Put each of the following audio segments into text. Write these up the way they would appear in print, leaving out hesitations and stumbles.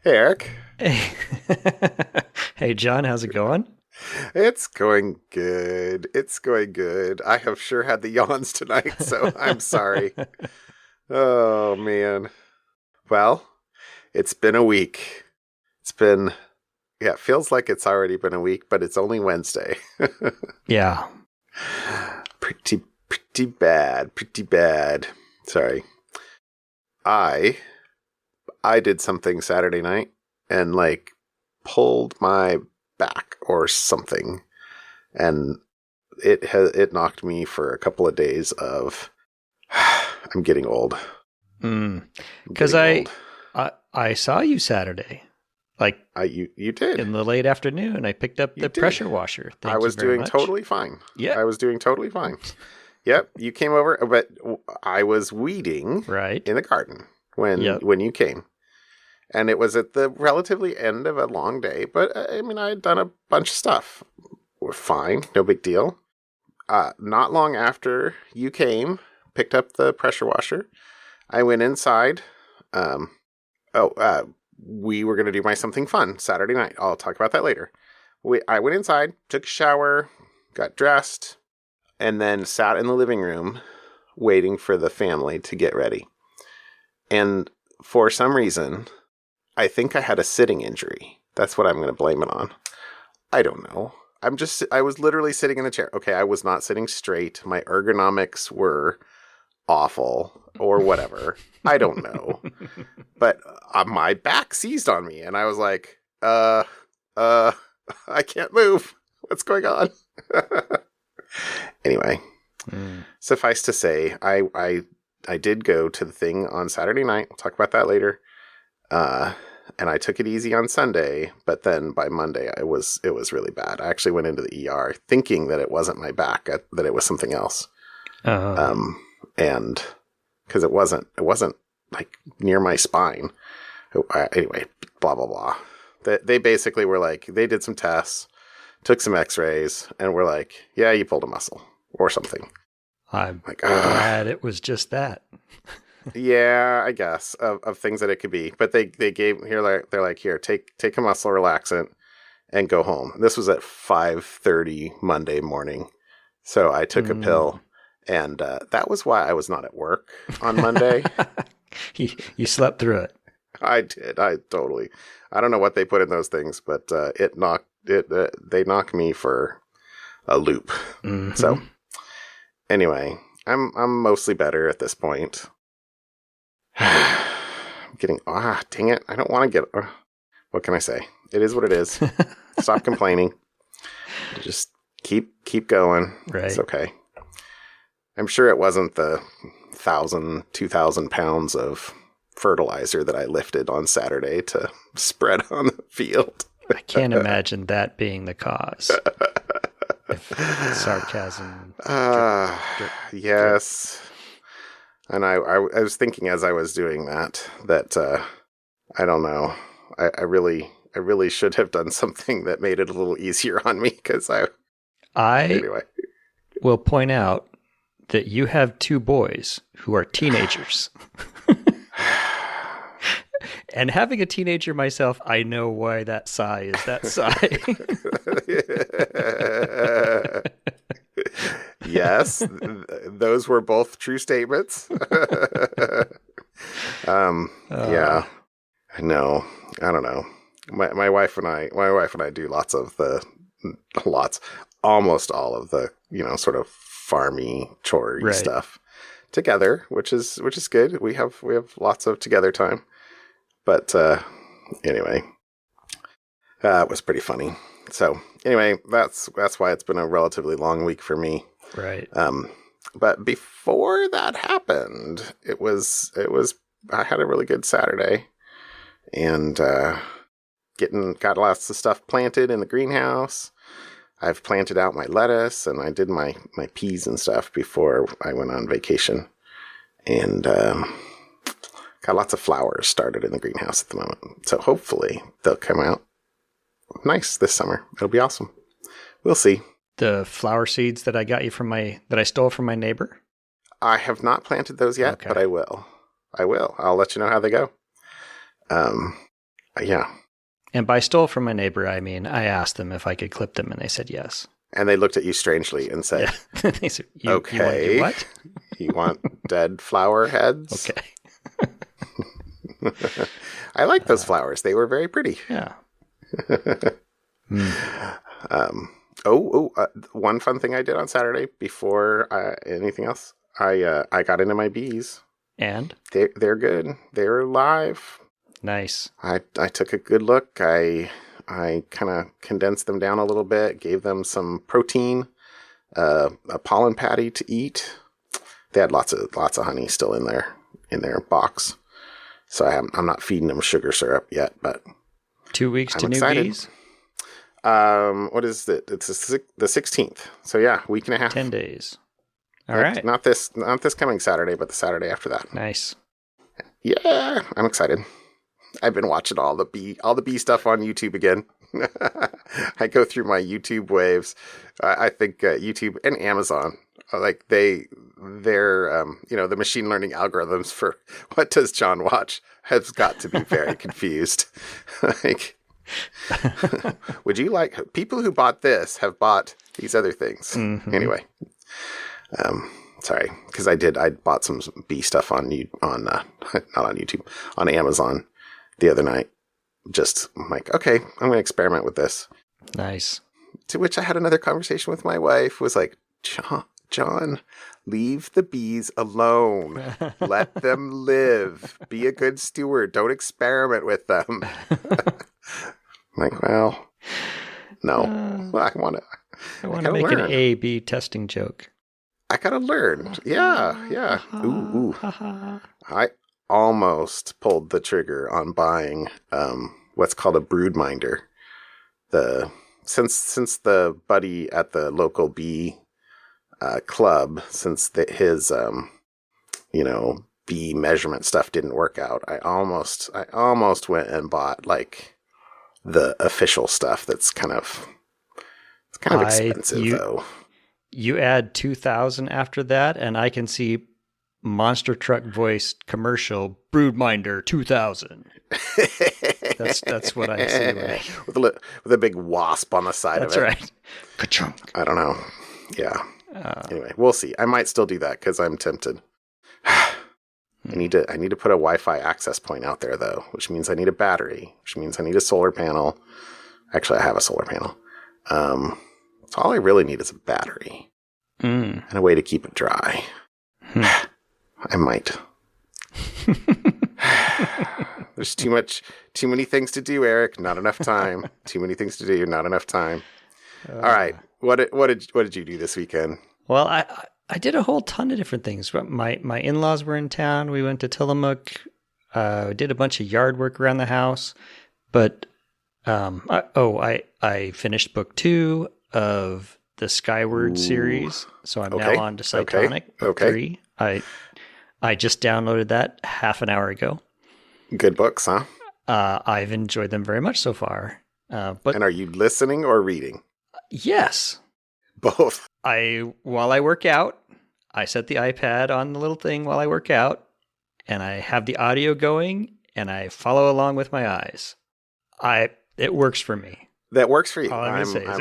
Hey, Eric. Hey, hey, John, how's it going? It's going good. It's going good. I have sure had the yawns tonight, so I'm sorry. Oh, man. Well, it's been a week. It's been, yeah, it feels like it's already been a week, but it's only Wednesday. Yeah. Pretty bad. Pretty bad. Sorry. I did something Saturday night and pulled my back or something, and it knocked me for a couple of days of I'm getting old. Because I saw you Saturday, You did in the late afternoon. I picked up the pressure washer. Thank I you was very doing much. totally fine. Yeah. I was doing totally fine. Yep, you came over, but I was weeding Right. in the garden when you came. And it was at the relatively end of a long day, but I mean, I had done a bunch of stuff. We're fine, no big deal. Not long after you came, picked up the pressure washer, I went inside. We were going to do my something fun Saturday night. I'll talk about that later. I went inside, took a shower, got dressed, and then sat in the living room waiting for the family to get ready. And for some reason, I think I had a sitting injury. That's what I'm going to blame it on. I don't know. I was literally sitting in the chair. Okay, I was not sitting straight. My ergonomics were awful or whatever. I don't know. But my back seized on me and I was like, I can't move. What's going on? Anyway, suffice to say, I did go to the thing on Saturday night. We'll talk about that later. And I took it easy on Sunday, but then by Monday it was really bad. I actually went into the ER thinking that it wasn't my back, that it was something else. And because it wasn't like near my spine. Anyway, blah, blah, blah. They basically were like, they did some tests, took some x-rays, and were like, yeah, you pulled a muscle or something. I'm glad it was just that. Yeah, I guess of things that it could be, but they gave here they're like, here, take a muscle relaxant and go home. This was at 5:30 Monday morning, so I took a pill, and that was why I was not at work on Monday. You slept through it. I did. I don't know what they put in those things, but they knocked me for a loop. Mm-hmm. So anyway, I'm mostly better at this point. I'm getting, dang it. I don't want to get, what can I say? It is what it is. Stop complaining. Just keep going. Right. It's okay. I'm sure it wasn't the 2,000 pounds of fertilizer that I lifted on Saturday to spread on the field. I can't imagine that being the cause. Sarcasm. Yes. And I was thinking as I was doing that I don't know. I really should have done something that made it a little easier on me because anyway. Will point out that you have two boys who are teenagers. And having a teenager myself, I know why that sigh is that sigh. Yes, those were both true statements. Yeah, no, I don't know. My wife and I do almost all of the sort of farmy chore stuff together, which is good. We have lots of together time. But anyway, it was pretty funny. So anyway, that's why it's been a relatively long week for me. Right. But before that happened, I had a really good Saturday, and got lots of stuff planted in the greenhouse. I've planted out my lettuce, and I did my peas and stuff before I went on vacation, and got lots of flowers started in the greenhouse at the moment. So hopefully they'll come out nice this summer. It'll be awesome. We'll see. The flower seeds that I got you that I stole from my neighbor? I have not planted those yet, but I will. I'll let you know how they go. Yeah. And by stole from my neighbor, I mean I asked them if I could clip them, and they said yes. And they looked at you strangely and said, Yeah. They said, okay. You want to do what? You want dead flower heads? Okay. I like those flowers. They were very pretty. Yeah. One fun thing I did on Saturday before anything else, I got into my bees. And? They're good. They're live. Nice. I took a good look. I kind of condensed them down a little bit, gave them some protein, a pollen patty to eat. They had lots of honey still in their box. So I'm not feeding them sugar syrup yet, but 2 weeks I'm to excited. new bees? What is it? It's the 16th. So yeah, week and a half. 10 days. All right. Not this coming Saturday, but the Saturday after that. Nice. Yeah, I'm excited. I've been watching all the bee stuff on YouTube again. I go through my YouTube waves. I think YouTube and Amazon, like their the machine learning algorithms for what does John watch has got to be very confused. Like, would you like people who bought this have bought these other things? Mm-hmm. Anyway, sorry, because I bought some bee stuff on not on YouTube, on Amazon the other night. Just I'm like, okay, I'm going to experiment with this. Nice. To which I had another conversation with my wife. Was like, John, leave the bees alone. Let them live. Be a good steward. Don't experiment with them. I'm like, well, no. I want to make learn. an A/B testing joke. I gotta learn. Yeah. Ooh. I almost pulled the trigger on buying what's called a brood minder. Since the buddy at the local bee club, since his bee measurement stuff didn't work out, I almost went and bought like the official stuff. That's kind of expensive though. You add 2,000 after that, and I can see monster truck voice commercial broodminder 2000. That's what I see. Right? with a big wasp on the side of it. That's right. Ka-chunk. I don't know. Yeah. Anyway, we'll see. I might still do that because I'm tempted. I need to put a Wi-Fi access point out there though, which means I need a battery, which means I need a solar panel. Actually, I have a solar panel. So all I really need is a battery and a way to keep it dry. I might. There's too many things to do, Eric. Not enough time. Too many things to do. Not enough time. All right. What did you do this weekend? Well, I did a whole ton of different things. My in-laws were in town. We went to Tillamook. Did a bunch of yard work around the house. But I finished book 2 of the Skyward series. So I'm now on to Cyclops. Book 3. I just downloaded that half an hour ago. Good books, huh? I've enjoyed them very much so far. And are you listening or reading? Yes. Both. While I work out, I set the iPad on the little thing while I work out, and I have the audio going, and I follow along with my eyes. It works for me. That works for you. All I'm going to say is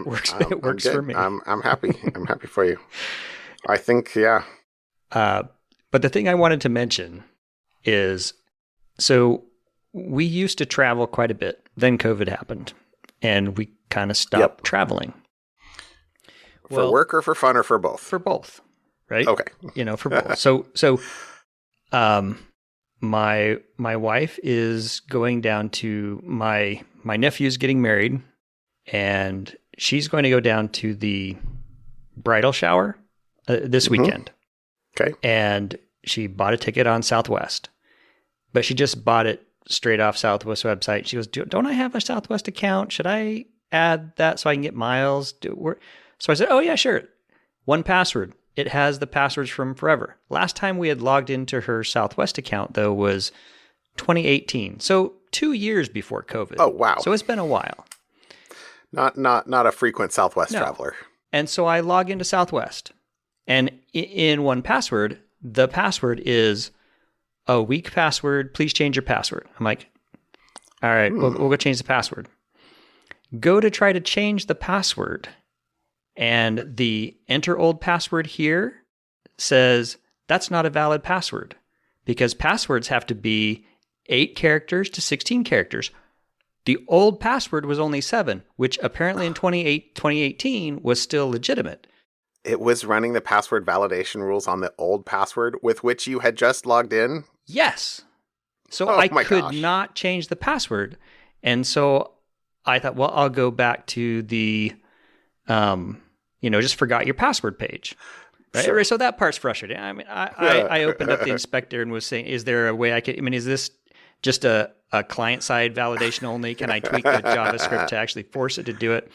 it works for me. I'm happy. I'm happy for you. I think, yeah. But the thing I wanted to mention is, so we used to travel quite a bit. Then COVID happened, and we kind of stopped traveling. For work or for fun or for both? For both, right? Okay. For both. So, my wife is going down to my nephew's getting married, and she's going to go down to the bridal shower this weekend. Okay. And she bought a ticket on Southwest, but she just bought it straight off Southwest website. She goes, don't I have a Southwest account? Should I add that so I can get miles? So I said, oh yeah, sure. 1Password. It has the passwords from forever. Last time we had logged into her Southwest account though was 2018. So 2 years before COVID. Oh, wow. So it's been a while. Not a frequent Southwest traveler. And so I log into Southwest, and in 1Password, the password is a weak password. Please change your password. I'm like, All right, we'll go change the password. Go to try to change the password. And the enter old password here says that's not a valid password because passwords have to be 8 characters to 16 characters. The old password was only 7, which apparently in 2018 was still legitimate. It was running the password validation rules on the old password with which you had just logged in? Yes. So I could not change the password. And so I thought, well, I'll go back to the, just forgot your password page. Right? Sure. So that part's frustrating. I mean, I opened up the inspector and was saying, is there a way is this just a client-side validation only? Can I tweak the JavaScript to actually force it to do it?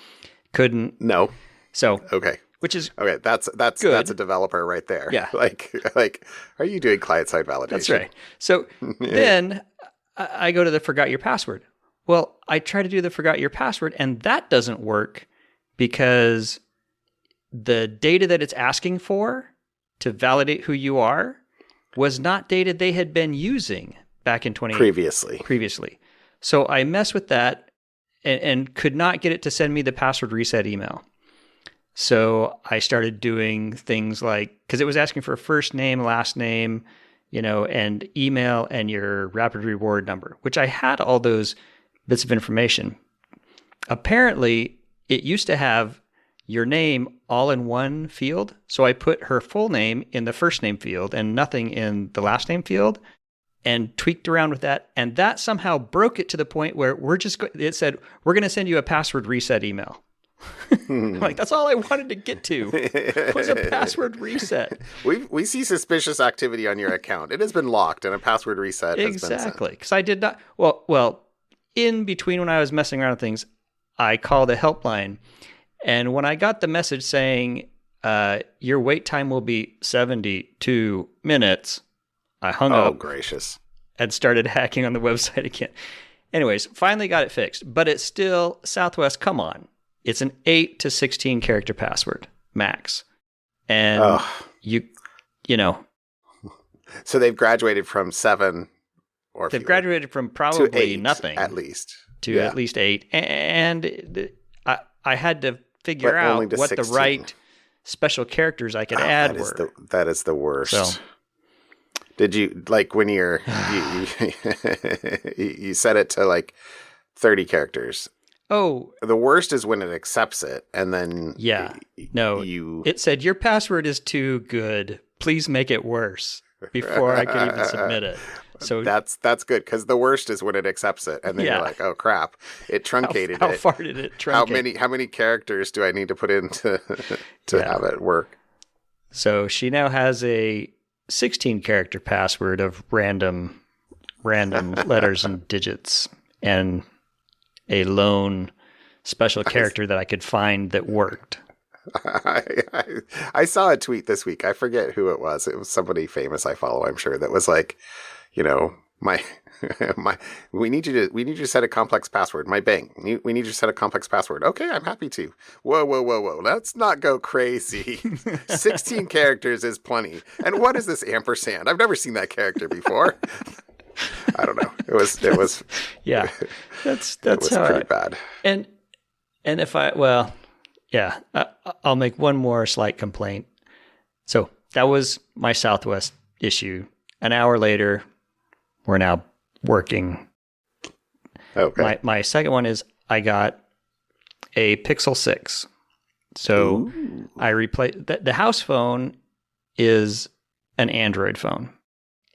Couldn't. No. So. Okay. Which is okay. That's a developer right there. Yeah. Like, are you doing client-side validation? That's right. So then I go to the forgot your password. Well, I try to do the forgot your password, and that doesn't work because the data that it's asking for to validate who you are was not data they had been using back in 2018. Previously. So I messed with that and could not get it to send me the password reset email. So I started doing things like, because it was asking for a first name, last name, and email and your rapid reward number, which I had all those bits of information. Apparently, it used to have your name all in one field. So I put her full name in the first name field and nothing in the last name field and tweaked around with that. And that somehow broke it to the point where it said, we're going to send you a password reset email. Like, that's all I wanted to get to was a password reset. We see suspicious activity on your account. It has been locked and a password reset has been sent. Exactly. Because I did not, well, in between when I was messing around with things, I called a helpline. And when I got the message saying, your wait time will be 72 minutes, I hung up. Oh, gracious. And started hacking on the website again. Anyways, finally got it fixed. But it's still, Southwest, come on. It's an 8 to 16 character password, max. And you know. So they've graduated from 7 or They've graduated from probably 8, nothing. At least. To at least 8. And I had to figure out what 16. The right special characters I could add were. That is the worst. So, did you, like, when you set it to, like, 30 characters? Oh. The worst is when it accepts it, and then... Yeah. It said, your password is too good. Please make it worse, before I could even submit it. So that's good, because the worst is when it accepts it, and then you're like, oh, crap. It truncated it. How far did it truncate? How many characters do I need to put in to have it work? So she now has a 16-character password of random letters and digits, and a lone special character that I could find that worked. I saw a tweet this week. I forget who it was. It was somebody famous I follow, I'm sure, that was like, we need you to set a complex password. My bank, we need you to set a complex password. Okay, I'm happy to. Whoa. Let's not go crazy. 16 characters is plenty. And what is this ampersand? I've never seen that character before. I don't know. It was yeah. That's it was pretty bad. And if I'll make one more slight complaint. So that was my Southwest issue. An hour later, we're now working. Okay. My second one is I got a Pixel 6. So ooh. I replaced the house phone is an Android phone.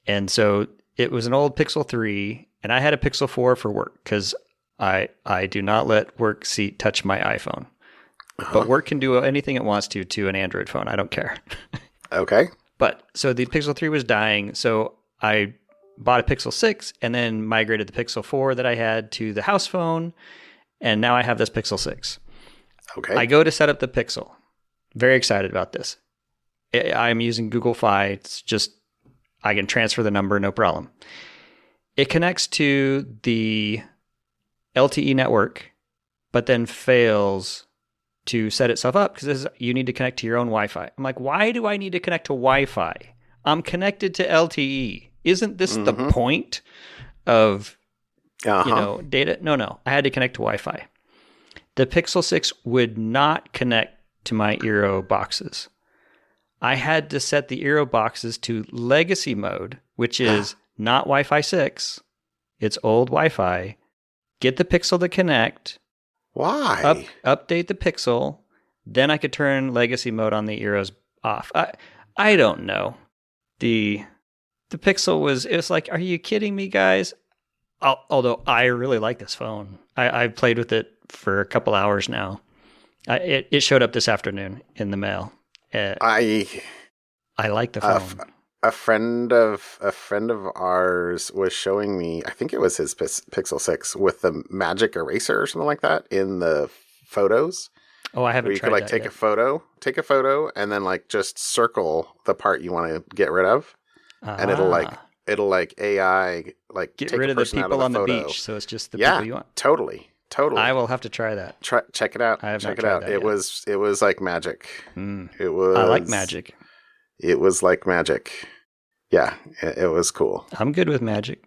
And so it was an old Pixel 3, and I had a Pixel 4 for work because I do not let work touch my iPhone. Uh-huh. But work can do anything it wants to an Android phone. I don't care. Okay. But so the Pixel 3 was dying, so I bought a Pixel 6 and then migrated the Pixel 4 that I had to the house phone, and now I have this Pixel 6. Okay. I go to set up the Pixel. Very excited about this. I'm using Google Fi. It's just, I can transfer the number, no problem. It connects to the LTE network, but then fails to set itself up because you need to connect to your own Wi-Fi. I'm like, why do I need to connect to Wi-Fi? I'm connected to LTE. Isn't this the point of data. No. I had to connect to Wi-Fi. The Pixel 6 would not connect to my Eero boxes. I had to set the Eero boxes to legacy mode, which is not Wi-Fi 6. It's old Wi-Fi. Get the Pixel to connect. Why? Update the Pixel. Then I could turn legacy mode on the Eeros off. I don't know. The Pixel was like, are you kidding me, guys? Although I really like this phone. I've played with it for a couple hours now. It showed up this afternoon in the mail. I like the phone. A friend of ours was showing me, I think it was his Pixel 6 with the magic eraser or something like that in the photos. Oh, I haven't tried that. You could take a photo and then like just circle the part you want to get rid of. And it'll like AI like get take rid a of the person people out on of the photo. beach, so it's just the people you want. Totally. I will have to try that. Check it out. I have Check not it out. tried that It was like magic. It was. I like magic. It was like magic. Yeah, it was cool. I'm good with magic.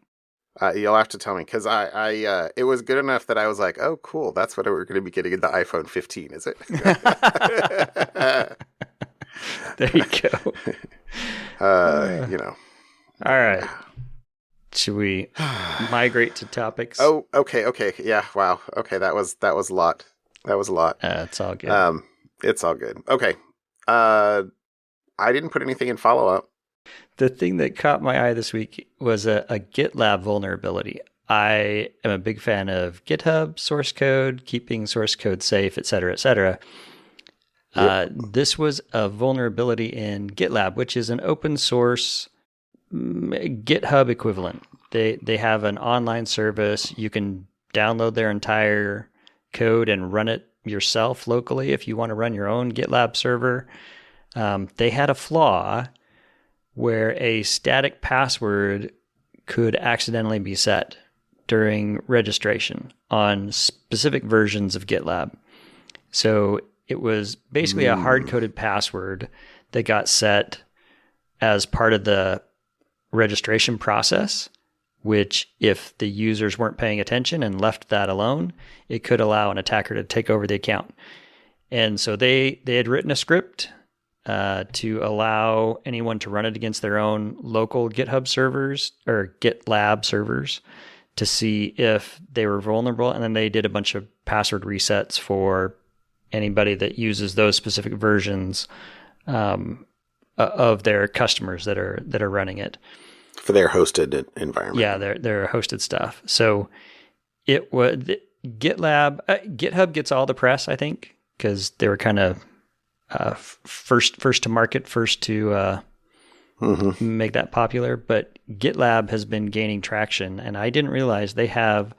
You'll have to tell me because I it was good enough that I was like, oh, cool. That's what we're going to be getting in the iPhone 15, is it? There you go. All right. Should we migrate to topics? Oh, okay. Yeah, wow. Okay, that was a lot. It's all good. It's all good. Okay. I didn't put anything in follow-up. The thing that caught my eye this week was a GitLab vulnerability. I am a big fan of GitHub source code, keeping source code safe, et cetera, et cetera. Yep. This was a vulnerability in GitLab, which is an open source GitHub equivalent. They have an online service. You can download their entire code and run it yourself locally if you want to run your own GitLab server. They had a flaw where a static password could accidentally be set during registration on specific versions of GitLab. So it was basically a hard-coded password that got set as part of the registration process, which if the users weren't paying attention and left that alone, it could allow an attacker to take over the account. And so they had written a script to allow anyone to run it against their own local GitHub servers or GitLab servers to see if they were vulnerable. And then they did a bunch of password resets for anybody that uses those specific versions of their customers that are running it. For their hosted environment. Yeah, their hosted stuff. So it was GitHub gets all the press, I think, because they were kind of first to market, first to make that popular. But GitLab has been gaining traction, and I didn't realize they have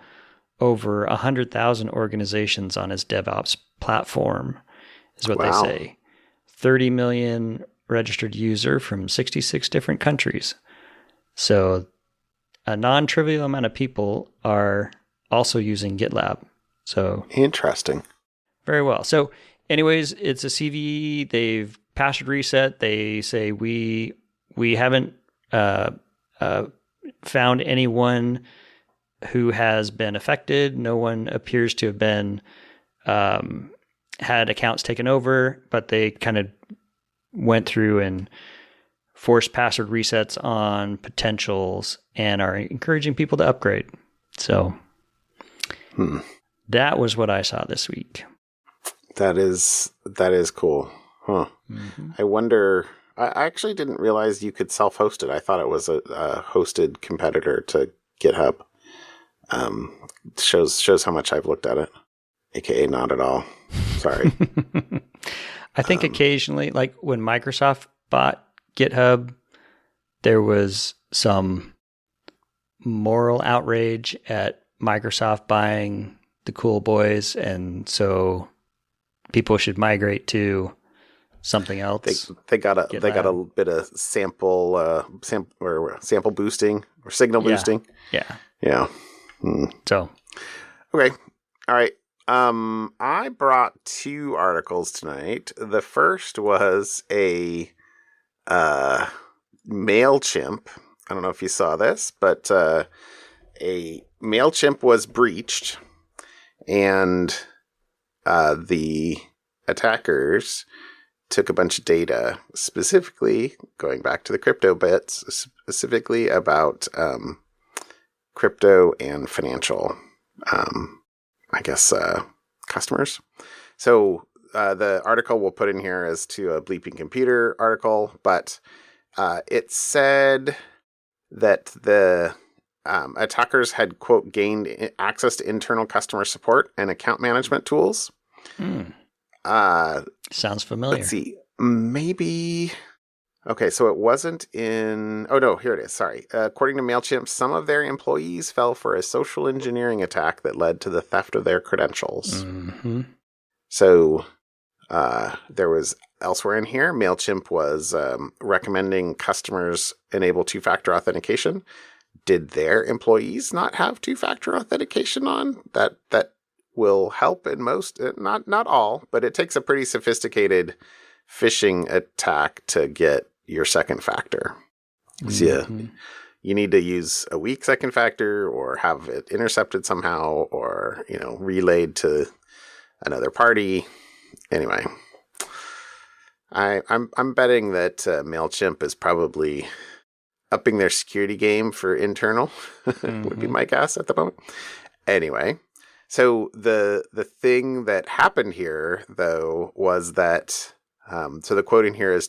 over 100,000 organizations on its DevOps platform, is what they say. 30 million registered user from 66 different countries. So a non-trivial amount of people are also using GitLab. So interesting. Very well. So anyways, it's a CVE. They've password reset. They say we haven't found anyone who has been affected. No one appears to have been had accounts taken over, but they kind of went through and forced password resets on potentials and are encouraging people to upgrade. So that was what I saw this week. That is cool. Huh. Mm-hmm. I wonder, I actually didn't realize you could self-host it. I thought it was a hosted competitor to GitHub. Shows how much I've looked at it. AKA not at all. Sorry. I think occasionally, like when Microsoft bought GitHub, there was some moral outrage at Microsoft buying the cool boys, and so people should migrate to something else. They got a bit of sample boosting or signal boosting. Yeah. So okay, all right. I brought two articles tonight. The first was a Mailchimp. I don't know if you saw this, but a Mailchimp was breached, and the attackers took a bunch of data, specifically going back to the crypto bits, specifically about crypto and financial, customers. So the article we'll put in here is to a Bleeping Computer article, but it said that the attackers had, quote, gained access to internal customer support and account management tools. Sounds familiar. Let's see. Maybe. Okay, so it wasn't in. Oh, no, here it is. Sorry. According to Mailchimp, some of their employees fell for a social engineering attack that led to the theft of their credentials. Mm-hmm. So there was elsewhere in here, Mailchimp was recommending customers enable two-factor authentication. Did their employees not have two-factor authentication on? That will help in most, not all, but it takes a pretty sophisticated phishing attack to get your second factor. So you need to use a weak second factor or have it intercepted somehow or, relayed to another party. Anyway, I'm betting that Mailchimp is probably upping their security game for internal, would be my guess at the moment. Anyway, so the thing that happened here, though, was that, so the quote in here is,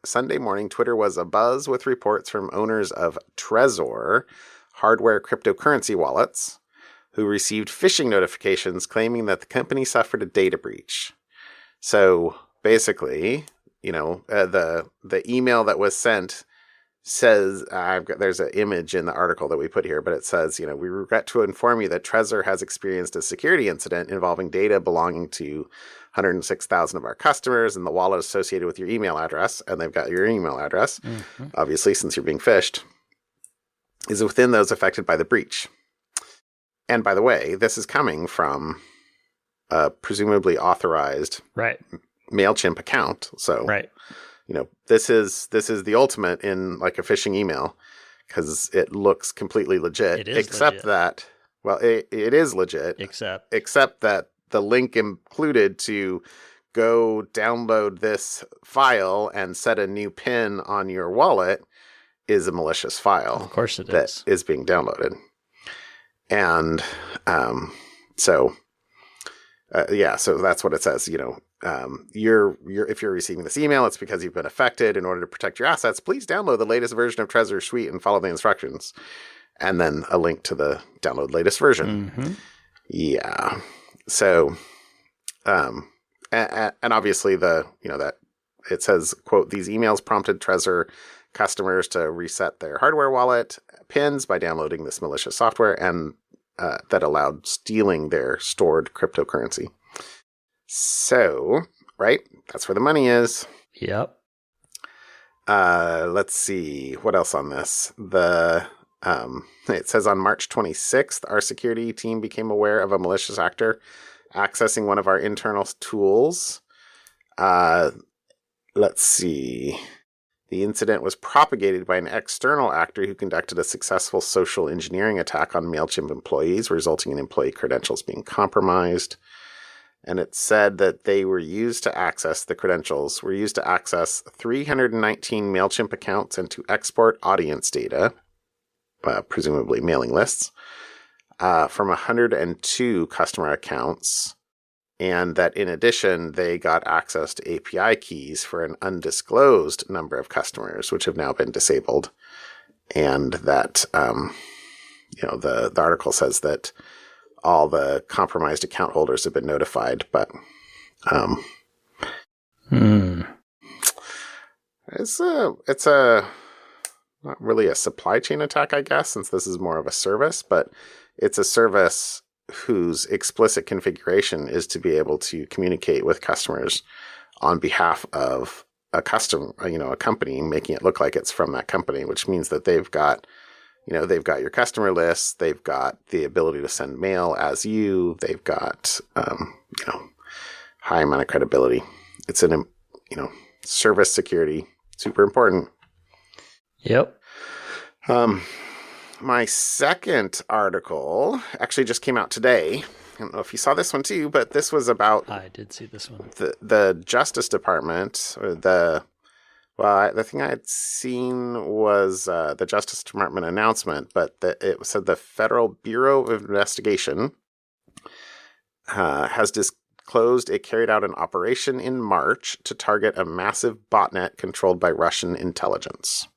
Sunday morning, Twitter was abuzz with reports from owners of Trezor, hardware cryptocurrency wallets, who received phishing notifications claiming that the company suffered a data breach. So basically, the email that was sent says, there's an image in the article that we put here, but it says, we regret to inform you that Trezor has experienced a security incident involving data belonging to 106,000 of our customers and the wallet associated with your email address, and they've got your email address, obviously, since you're being phished, is within those affected by the breach. And by the way, this is coming from a presumably authorized Mailchimp account. So, this is the ultimate in like a phishing email because it looks completely legit. It is except legit. that, well, it is legit. Except that the link included to go download this file and set a new PIN on your wallet is a malicious file. Of course it is. That is being downloaded. And so that's what it says. If you're receiving this email, it's because you've been affected. In order to protect your assets, please download the latest version of Trezor Suite and follow the instructions. And then a link to the download latest version. Yeah. So, and obviously that it says, quote, these emails prompted Trezor customers to reset their hardware wallet pins by downloading this malicious software and that allowed stealing their stored cryptocurrency. So, right? That's where the money is. Yep. Let's see. What else on this? It says on March 26th, our security team became aware of a malicious actor accessing one of our internal tools. Let's see. The incident was propagated by an external actor who conducted a successful social engineering attack on Mailchimp employees, resulting in employee credentials being compromised. And it said that they were used to access, the credentials were used to access 319 Mailchimp accounts and to export audience data, presumably mailing lists, from 102 customer accounts. And that in addition, they got access to API keys for an undisclosed number of customers, which have now been disabled. And that, the article says that all the compromised account holders have been notified, but it's not really a supply chain attack, I guess, since this is more of a service, but it's a service whose explicit configuration is to be able to communicate with customers on behalf of a company, making it look like it's from that company, which means that they've got your customer list, they've got the ability to send mail as you, they've got, high amount of credibility. It's an, service security, super important. Yep. my second article actually just came out today. I don't know if you saw this one too, but this was about I did see this one. the Justice Department, or the thing I had seen was the Justice Department announcement, but it said the Federal Bureau of Investigation has disclosed it carried out an operation in March to target a massive botnet controlled by Russian intelligence.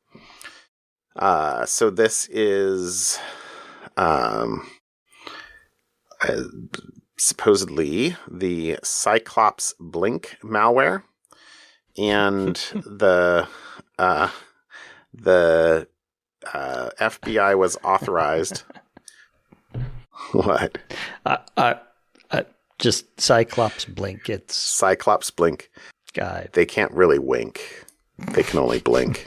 So this is supposedly the Cyclops Blink malware, and the FBI was authorized. What? Just Cyclops Blink. It's Cyclops Blink. guy. They can't really wink. They can only blink.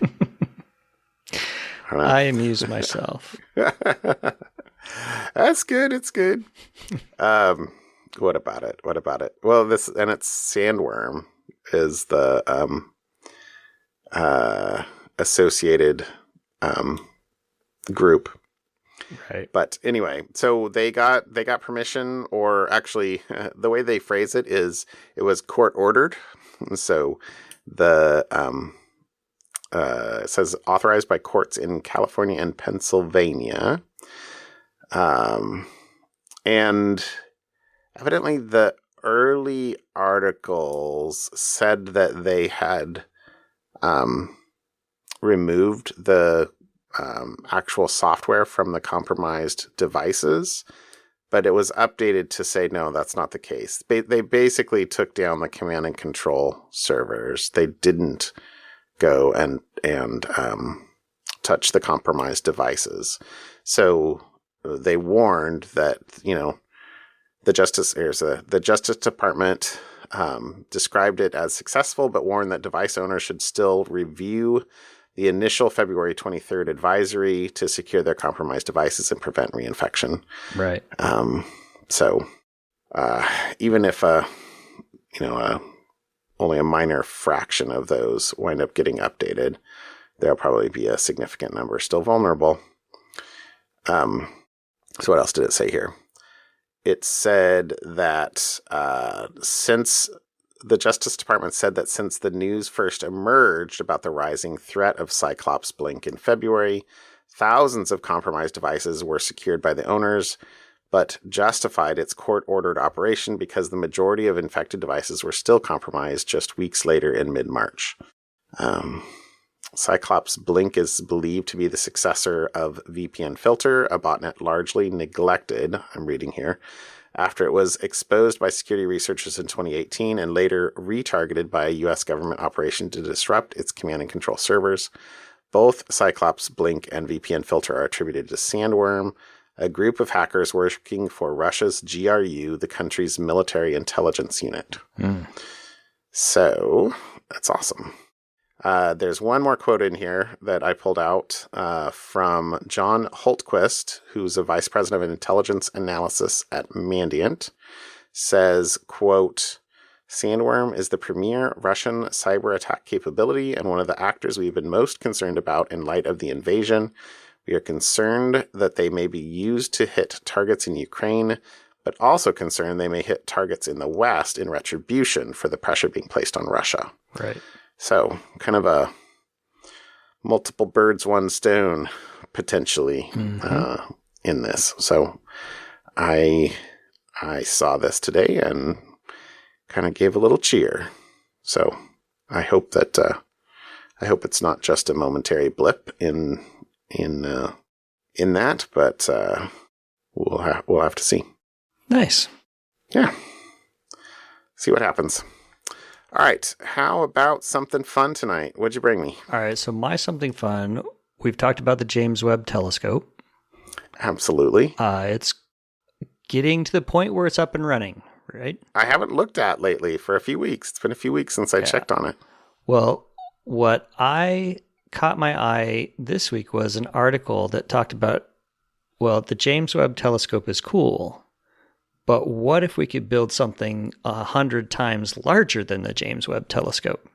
I amuse myself. That's good. It's good. What about it? Well, it's Sandworm is the associated group. Right. But anyway, so they got permission, or actually the way they phrase it is it was court ordered. So the it says authorized by courts in California and Pennsylvania. And evidently the early articles said that they had removed the actual software from the compromised devices, but it was updated to say, no, that's not the case. They basically took down the command and control servers. They didn't go and touch the compromised devices. So they warned that, the Justice Department described it as successful, but warned that device owners should still review the initial February 23rd advisory to secure their compromised devices and prevent reinfection. Right. So even if only a minor fraction of those wind up getting updated, there'll probably be a significant number still vulnerable. So what else did it say here? It said that since the Justice Department said that since the news first emerged about the rising threat of Cyclops Blink in February, thousands of compromised devices were secured by the owners, but justified its court-ordered operation because the majority of infected devices were still compromised just weeks later in mid-March. Cyclops Blink is believed to be the successor of VPN Filter, a botnet largely neglected, I'm reading here, after it was exposed by security researchers in 2018 and later retargeted by a U.S. government operation to disrupt its command and control servers. Both Cyclops Blink and VPN Filter are attributed to Sandworm, a group of hackers working for Russia's GRU, the country's military intelligence unit. So, that's awesome. There's one more quote in here that I pulled out from John Holtquist, who's a vice president of intelligence analysis at Mandiant, says, quote, Sandworm is the premier Russian cyber attack capability and one of the actors we've been most concerned about in light of the invasion. We are concerned that they may be used to hit targets in Ukraine, but also concerned they may hit targets in the West in retribution for the pressure being placed on Russia. Right. So, kind of a multiple birds, one stone, potentially, in this. So, I saw this today and kind of gave a little cheer. So, I hope that it's not just a momentary blip in that, but we'll have to see. Nice. Yeah. See what happens. All right. How about something fun tonight? What'd you bring me? All right. So my something fun, we've talked about the James Webb Telescope. Absolutely. It's getting to the point where it's up and running, right? I haven't looked at lately for a few weeks. It's been a few weeks since I checked on it. Well, what I caught my eye this week was an article that talked about, well, the James Webb Telescope is cool, but what if we could build something 100 times larger than the James Webb Telescope?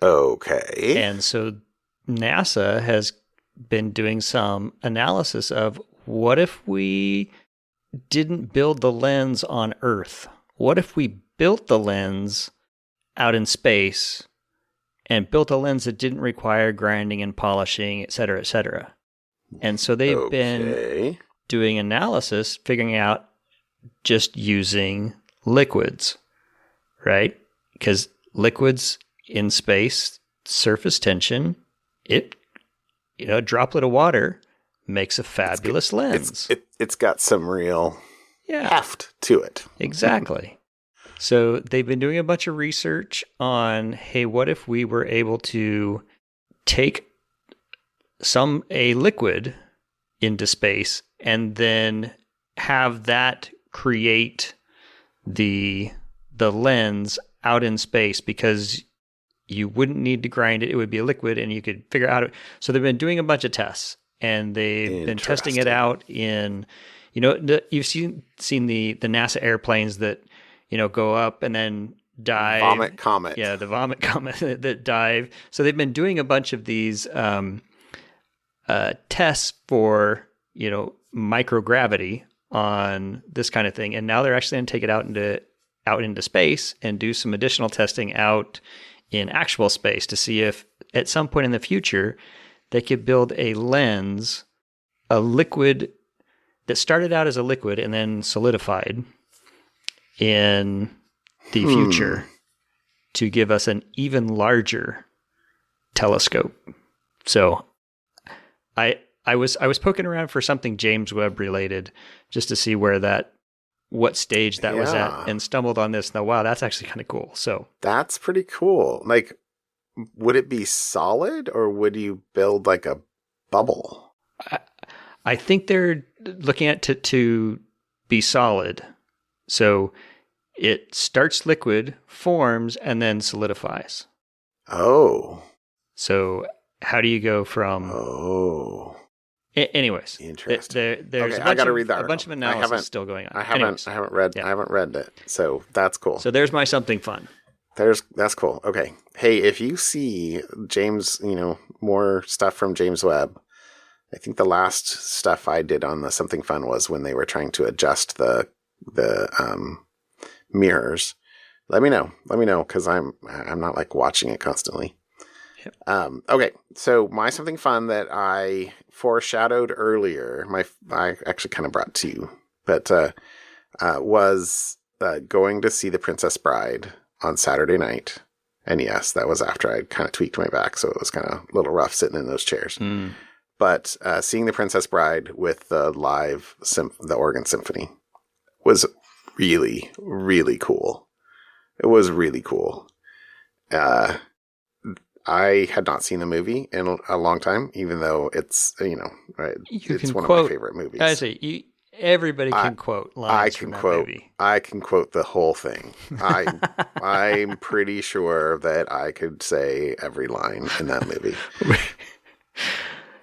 Okay. And so NASA has been doing some analysis of what if we didn't build the lens on Earth? What if we built the lens out in space and built a lens that didn't require grinding and polishing, et cetera, et cetera? And so they've been doing analysis, figuring out just using liquids, right? Because liquids in space, surface tension, a droplet of water makes a fabulous lens. It's got some real heft to it. Exactly. So they've been doing a bunch of research on, hey, what if we were able to take a liquid into space and then have that create the lens out in space, because you wouldn't need to grind it. It would be a liquid and you could figure out. So they've been doing a bunch of tests, and they've been testing it out in, you've seen the NASA airplanes that, go up and then dive. Vomit comet. Yeah, the vomit comet that dive. So they've been doing a bunch of these tests for, microgravity on this kind of thing. And now they're actually going to take it out into space and do some additional testing out in actual space to see if at some point in the future they could build a lens, a liquid that started out as a liquid and then solidified in the future to give us an even larger telescope. So I was poking around for something James Webb related just to see what stage that was at, and stumbled on this. Now, wow, that's actually kind of cool. So that's pretty cool. Like, would it be solid, or would you build like a bubble? I think they're looking at it to be solid. So it starts liquid, forms, and then solidifies. Oh. So how do you go from... Oh. Anyways, interesting. There's I got to read that. A bunch of analysis still going on. I haven't read it, so that's cool. So there's my something fun. That's cool. Okay, hey, if you see James, more stuff from James Webb, I think the last stuff I did on the something fun was when they were trying to adjust the mirrors. Let me know, because I'm not like watching it constantly. Okay, so my something fun that I foreshadowed earlier, I actually kind of brought to you, but was going to see The Princess Bride on Saturday night. And yes, that was after I kind of tweaked my back, so it was kind of a little rough sitting in those chairs. But seeing The Princess Bride with the live the organ symphony was really, really cool. It was really cool. I had not seen the movie in a long time, even though it's, it's one of my favorite movies. I say, everybody can quote lines from that movie. I can quote the whole thing. I'm pretty sure that I could say every line in that movie.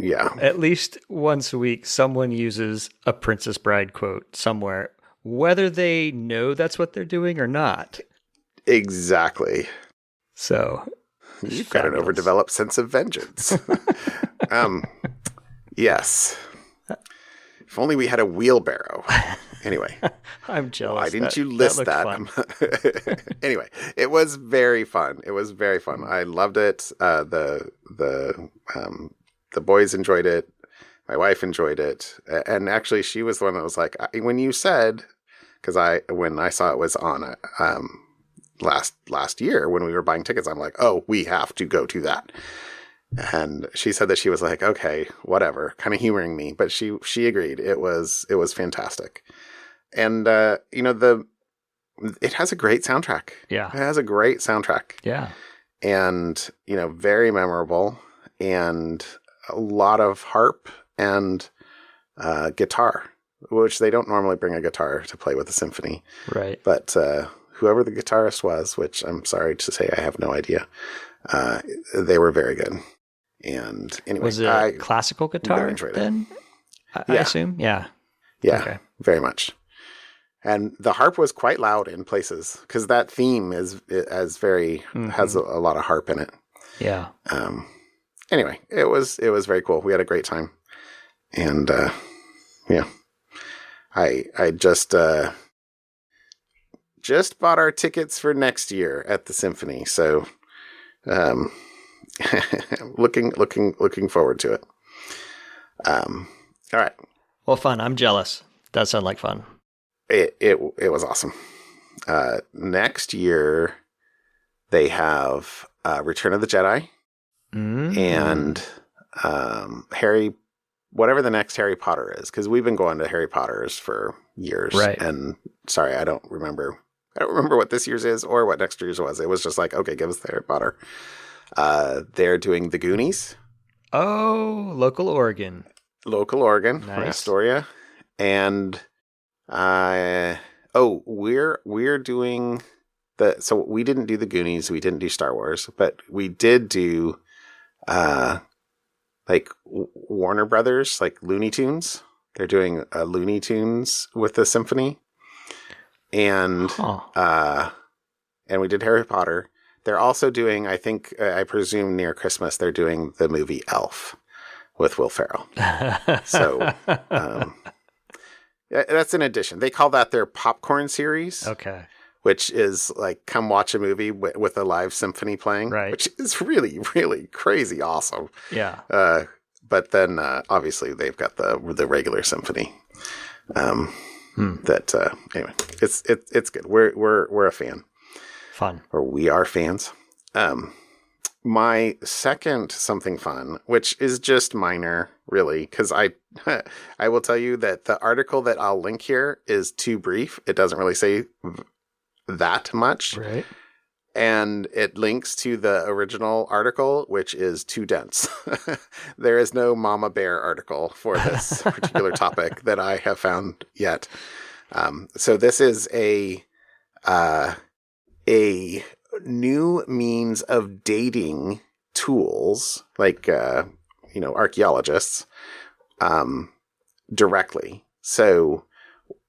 Yeah. At least once a week, someone uses a Princess Bride quote somewhere, whether they know that's what they're doing or not. Exactly. So... You've got an overdeveloped sense of vengeance. Yes. If only we had a wheelbarrow. Anyway. I'm jealous. Why didn't you list that? Anyway, it was very fun. I loved it. The boys enjoyed it. My wife enjoyed it. And actually, she was the one that was like, when you said, because when I saw it was on last year when we were buying tickets, I'm like, oh, we have to go to that. And she said that she was like, okay, whatever, kind of humoring me, but she agreed. It was fantastic. And it has a great soundtrack. Yeah. It has a great soundtrack. Yeah. And, very memorable, and a lot of harp and guitar, which they don't normally bring a guitar to play with the symphony. Right. But whoever the guitarist was, which I'm sorry to say I have no idea, they were very good. And anyway, was it classical guitar then? I assume? Yeah. Yeah, okay. Very much. And the harp was quite loud in places, because that theme has a lot of harp in it. Yeah. anyway, it was very cool. We had a great time. And yeah, I just bought our tickets for next year at the Symphony. So looking forward to it. All right. Well, fun. I'm jealous. Does sound like fun. It was awesome. Next year they have Return of the Jedi and Harry, whatever the next Harry Potter is, because we've been going to Harry Potter's for years. Right. And sorry, I don't remember what this year's is or what next year's was. It was just like, okay, give us the Harry Potter. They're doing the Goonies. Oh, local Oregon. Nice. From Astoria. And we're doing so we didn't do the Goonies, we didn't do Star Wars, but we did do like Warner Brothers, like Looney Tunes. They're doing Looney Tunes with the Symphony. And and we did Harry Potter. They're also doing, I think, I presume near Christmas, they're doing the movie Elf with Will Ferrell. So that's an addition. They call that their popcorn series. Okay. Which is like, come watch a movie with a live symphony playing. Right. Which is really, really crazy awesome. Yeah. But then obviously they've got the regular symphony. That anyway, it's good. We're a fan. Fun. Or we are fans. My second something fun, which is just minor, really, because I will tell you that the article that I'll link here is too brief. It doesn't really say that much. Right. And it links to the original article, which is too dense. There is no Mama Bear article for this particular topic that I have found yet. So this is a new means of dating tools, like, archaeologists, directly. So,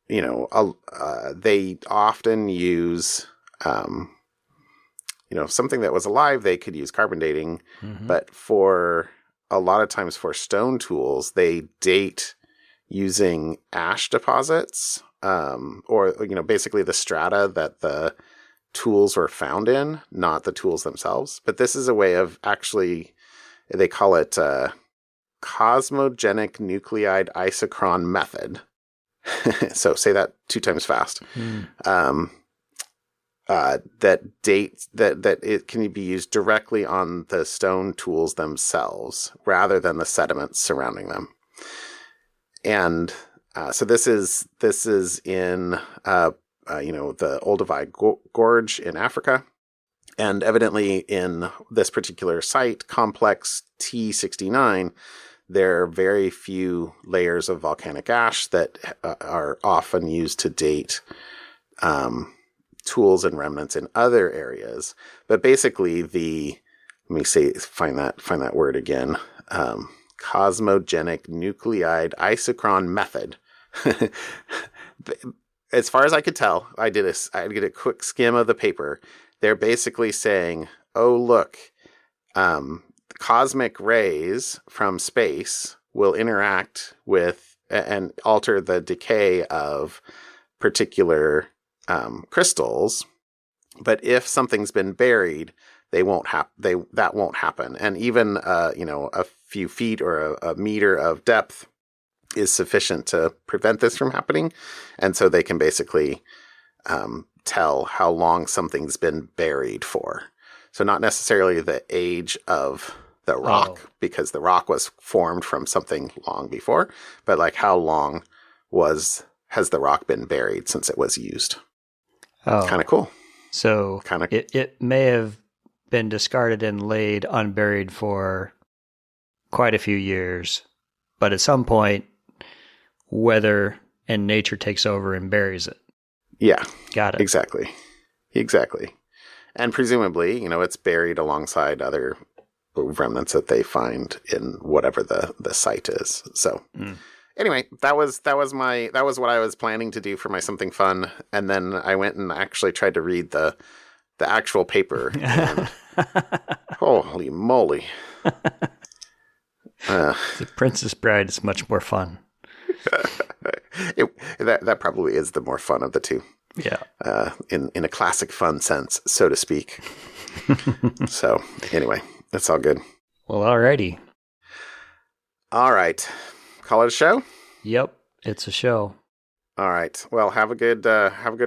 they often use, something that was alive, they could use carbon dating, but for a lot of times for stone tools, they date using ash deposits, or, basically the strata that the tools were found in, not the tools themselves. But this is a way of actually, they call it Cosmogenic Nuclide Isochron method. So say that 2 times fast. That it can be used directly on the stone tools themselves rather than the sediments surrounding them. And so this is in the Olduvai Gorge in Africa. And evidently in this particular site, complex T69, there are very few layers of volcanic ash that are often used to date tools and remnants in other areas. But basically find that word again, Cosmogenic Nuclide Isochron method. As far as I could tell, I did a quick skim of the paper. They're basically saying, oh, look, cosmic rays from space will interact with and alter the decay of particular crystals. But if something's been buried, that won't happen. And even, a few feet or a meter of depth is sufficient to prevent this from happening. And so they can basically tell how long something's been buried for. So not necessarily the age of the rock, because the rock was formed from something long before, but like how long has the rock been buried since it was used. Oh. Kind of cool. So it may have been discarded and laid unburied for quite a few years, but at some point, weather and nature takes over and buries it. Yeah. Got it. Exactly. And presumably, it's buried alongside other remnants that they find in whatever the site is. So anyway, that was what I was planning to do for my something fun. And then I went and actually tried to read the actual paper. And holy moly. The Princess Bride is much more fun. That probably is the more fun of the two. Yeah. In a classic fun sense, so to speak. So, anyway, that's all good. Well, alrighty. All right. Call it a show? Yep, it's a show. All right. Well, have a good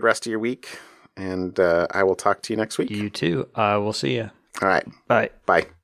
rest of your week, and I will talk to you next week. You too. I will see you. All right. Bye. Bye.